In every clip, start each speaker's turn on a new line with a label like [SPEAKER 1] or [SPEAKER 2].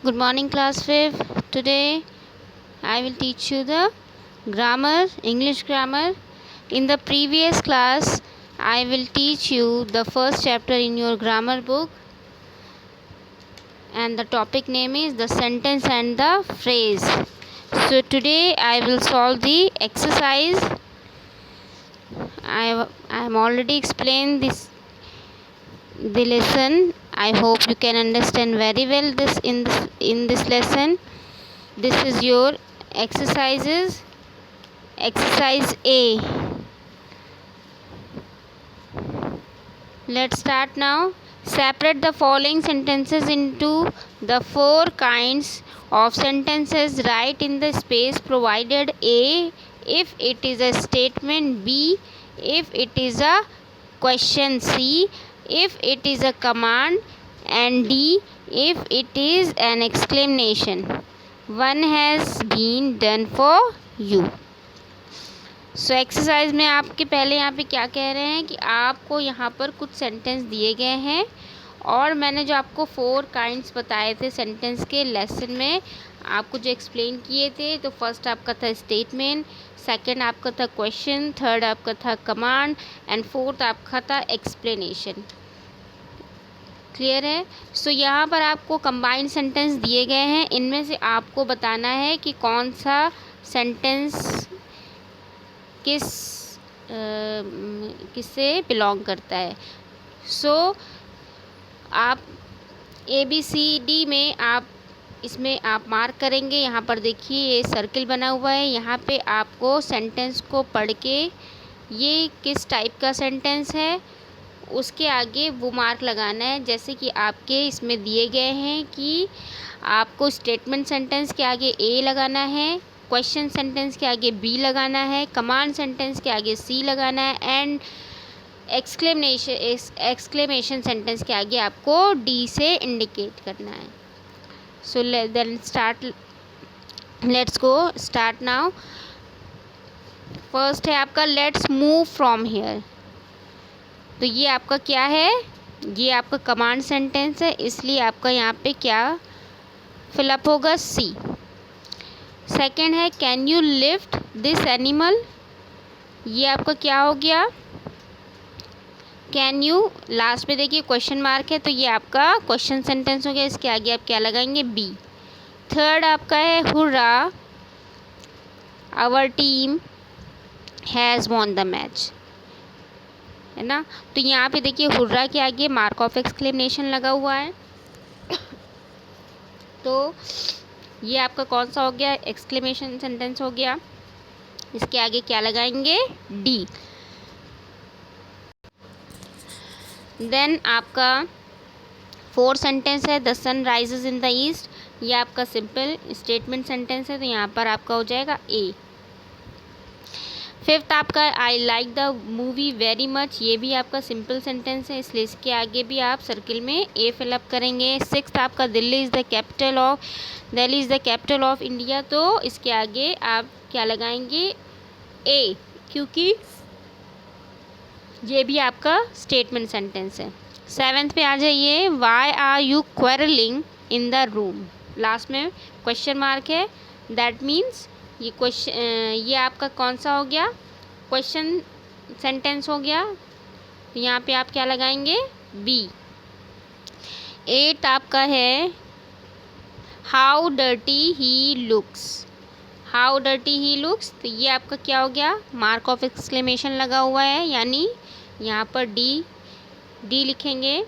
[SPEAKER 1] Good morning, class 5. Today I will teach you the grammar, English grammar. In the previous class, I will teach you the first chapter in your grammar book, and the topic name is the sentence and the phrase. So today I will solve the exercise. I am already explained the lesson. I hope you can understand very well this in this lesson. This is your exercises. Exercise A. Let's start now. Separate the following sentences into the four kinds of sentences. Write in the space provided. A if it is a statement, B if it is a question, C if it is a command, and D if it is an exclamation. One has been done for you. So exercise में आपके पहले यहाँ पे क्या कह रहे हैं कि आपको यहाँ पर कुछ सेंटेंस दिए गए हैं और मैंने जो आपको 4 काइंड्स बताए थे सेंटेंस के लेसन में आपको जो एक्सप्लेन किए थे। तो फर्स्ट आपका था स्टेटमेंट, सेकंड आपका था क्वेश्चन, थर्ड आपका था कमांड एंड फोर्थ आपका था एक्सप्लेनेशन। क्लियर है? सो यहाँ पर आपको कंबाइंड सेंटेंस दिए गए हैं। इनमें से आपको बताना है कि कौन सा सेंटेंस किससे बिलोंग करता है। सो आप ABCD में आप इसमें आप मार्क करेंगे। यहाँ पर देखिए ये सर्किल बना हुआ है। यहाँ पे आपको सेंटेंस को पढ़ के ये किस टाइप का सेंटेंस है उसके आगे वो मार्क लगाना है। जैसे कि आपके इसमें दिए गए हैं कि आपको स्टेटमेंट सेंटेंस के आगे A लगाना है, क्वेश्चन सेंटेंस के आगे B लगाना है, कमांड सेंटेंस के आगे C लगाना है एंड एक्सक्लेमेशन सेंटेंस के आगे आपको D से इंडिकेट करना है। So then let's go start now. First है आपका लेट्स मूव फ्रॉम हियर। तो ये आपका क्या है? ये आपका कमांड सेंटेंस है, इसलिए आपका यहाँ पे क्या फिलअप होगा? C। सेकेंड है can you lift this animal. ये आपका क्या हो गया? Can you. लास्ट में देखिए क्वेश्चन मार्क है तो ये आपका क्वेश्चन सेंटेंस हो गया। इसके आगे आप क्या लगाएंगे? B। थर्ड आपका है hurrah our team has won the match, है ना। तो यहाँ पे देखिए हुर्रा के आगे मार्क ऑफ एक्सक्लेमेशन लगा हुआ है। तो ये आपका कौन सा हो गया? एक्सक्लेमेशन सेंटेंस हो गया। इसके आगे क्या लगाएंगे? D। देन आपका 4 सेंटेंस है the sun rises in the east. ये आपका सिंपल स्टेटमेंट सेंटेंस है तो यहाँ पर आपका हो जाएगा A। फिफ्थ आपका I like the movie very much. ये भी आपका सिंपल सेंटेंस है इसलिए इसके आगे भी आप सर्किल में A फिलअप करेंगे। सिक्स्थ आपका Delhi is the capital of India. तो इसके आगे आप क्या लगाएंगे? A, क्योंकि ये भी आपका स्टेटमेंट सेंटेंस है। सेवेंथ पे आ जाइए why are you quarrelling in the room. Last में क्वेश्चन मार्क है, दैट मीन्स ये क्वेश्चन ये आपका कौन सा हो गया? क्वेश्चन सेंटेंस हो गया। तो यहाँ पे आप क्या लगाएंगे? B। 8 आपका है how dirty he looks. How dirty he looks. तो ये आपका क्या हो गया? मार्क ऑफ एक्सक्लेमेशन लगा हुआ है, यानी यहाँ पर D लिखेंगे।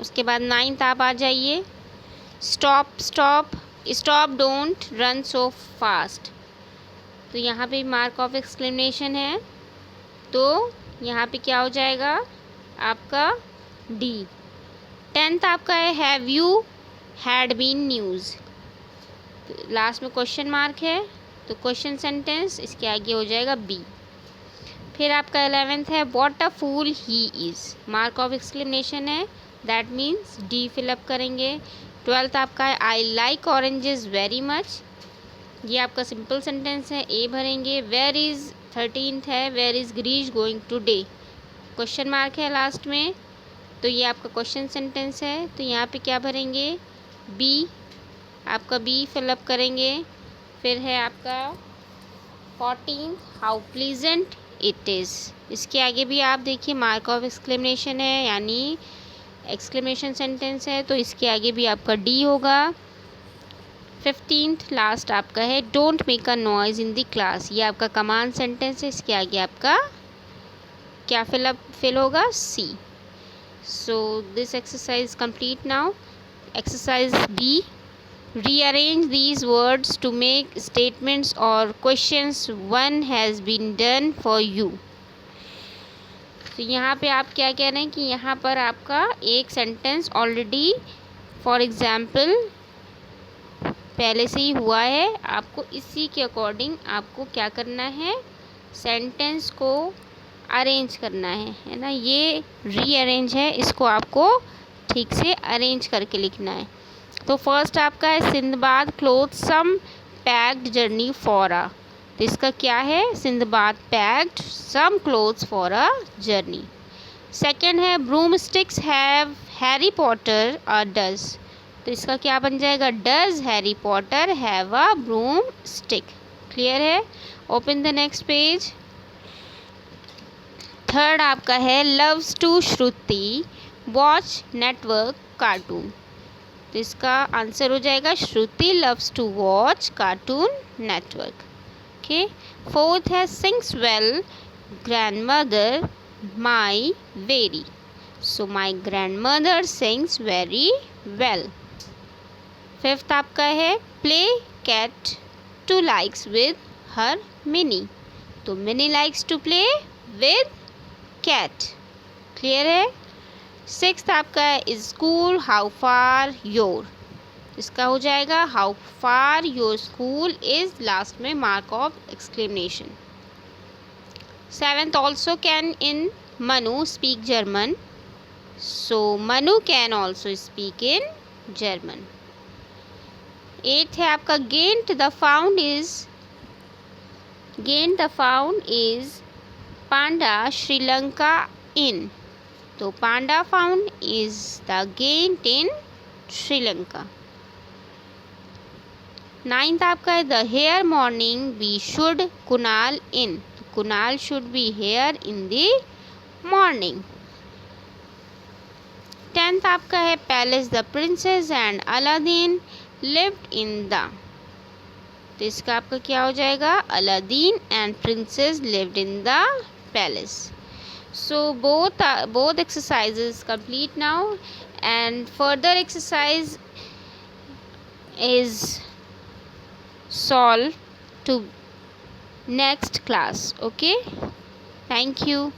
[SPEAKER 1] उसके बाद 9th आप आ जाइए stop don't run so fast. तो यहाँ पे मार्क ऑफ एक्सक्लेमेशन है तो यहाँ पे क्या हो जाएगा आपका? D। 10th आपका है have you had been news. Last में क्वेश्चन मार्क है तो क्वेश्चन सेंटेंस इसके आगे हो जाएगा B। फिर आपका 11th है what a fool he is. Mark of exclamation है, दैट मीन्स D फिलअप करेंगे। 12th आपका है I like oranges very much. ये आपका सिंपल सेंटेंस है, A भरेंगे। 13th है where is Girish going today. Question mark है लास्ट में तो ये आपका क्वेश्चन सेंटेंस है तो यहाँ पे क्या भरेंगे? B। आपका बी फिलअप करेंगे। फिर है आपका 14 हाउ प्लीजेंट इट इज़। इसके आगे भी आप देखिए मार्क ऑफ एक्सक्लेमेशन है, यानी एक्सक्लेमेशन सेंटेंस है, तो इसके आगे भी आपका डी होगा। 15th लास्ट आपका है don't make a noise in the class. ये आपका कमांड सेंटेंस है, इसके आगे आपका क्या फिल होगा, C. So this exercise complete now. Exercise B, rearrange these words to make statements or questions one has been done for you। तो यहाँ पे आप क्या कह रहे हैं कि यहाँ पर आपका एक सेंटेंस ऑलरेडी फॉर एग्ज़ाम्पल पहले से ही हुआ है, आपको इसी के अकॉर्डिंग आपको क्या करना है, सेंटेंस को अरेंज करना है ना। ये रीअरेंज है, इसको आपको ठीक से अरेंज करके लिखना है। तो फर्स्ट आपका है Sindbad cloth some packed journey for a. तो इसका क्या है, Sindbad packed some clothes for a journey. Second है broomsticks have Harry Potter a does. तो इसका क्या बन जाएगा, does Harry Potter have a broomstick. Clear है। Open the next page. Third आपका है loves to Shruti watch network cartoon. तो इसका आंसर हो जाएगा Shruti loves to watch Cartoon Network. Okay. Fourth है sings well grandmother my very. So my grandmother sings very well. Fifth आपका है play cat to likes with her Mini. तो Mini likes to play with cat. Clear है। Sixth आपका है school how far your. इसका हो जाएगा how far your school is, last में mark of exclamation. Seventh also can in Manu speak German. So Manu can also speak in German. Eighth है आपका giant the found is panda Sri Lanka in. तो panda found is the giant in Sri Lanka. Ninth आपका है the here morning we should Kunal in. Kunal should be here in the morning. Tenth आपका है palace the princess and Aladdin lived in the. तो इसका आपका क्या हो जाएगा, Aladdin and princess lived in the palace. So both exercises complete now, and further exercise is solved to next class. Okay, thank you.